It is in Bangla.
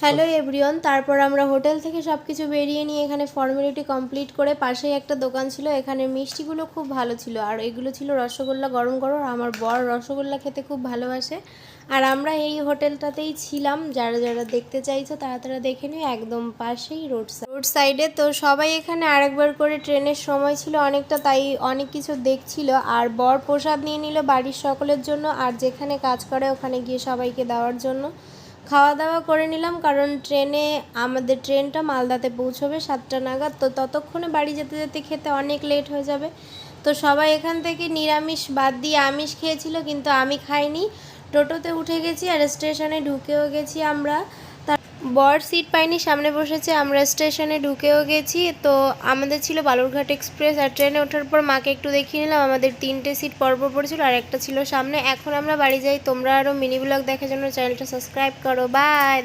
হ্যালো এভরিওয়ান, তারপর আমরা হোটেল থেকে সব কিছু বেরিয়ে নিয়ে এখানে ফর্মালিটি কমপ্লিট করে পাশেই একটা দোকান ছিল। এখানে মিষ্টিগুলো খুব ভালো ছিল, আর এগুলো ছিল রসগোল্লা গরম গরম। আমার বর রসগোল্লা খেতে খুব ভালোবাসে। আর আমরা এই হোটেলটাতেই ছিলাম। যারা যারা দেখতে চাইছো তারা তারা দেখে নিও, একদম পাশেই রোড সাইডে। তো সবাই এখানে আরেকবার করে ট্রেনের সময় ছিল অনেকটা, তাই অনেক কিছু দেখছিল। আর বর প্রসাদ নিয়ে নিল বাড়ির সকলের জন্য, আর যেখানে কাজ করে ওখানে গিয়ে সবাইকে দেওয়ার জন্য। খাওয়া দাওয়া করে নিলাম, কারণ আমাদের ট্রেনটা মালদাতে পৌঁছবে 7টা নাগাদ। তো ততক্ষণে বাড়ি যেতে যেতে খেতে অনেক লেট হয়ে যাবে। তো সবাই এখান থেকে নিরামিষ বাদ দিয়ে আমিষ খেয়েছিল, কিন্তু আমি খাইনি। টোটোতে উঠে গেছি আর স্টেশনে ঢুকেও গেছি আমরা। বর সিট পাইনি, সামনে বসেছে। আমরা স্টেশনে ঢুকেও গেছি। তো আমাদের ছিল বালুরঘাট এক্সপ্রেস, আর ট্রেনে ওঠার পর মাকে একটু দেখিয়ে নিলাম। আমাদের 3টে সিট পরপর পড়েছিল, আর একটা ছিল সামনে। এখন আমরা বাড়ি যাই। তোমরা আরও মিনি ব্লগ দেখার জন্য চ্যানেলটা সাবস্ক্রাইব করো। বাই।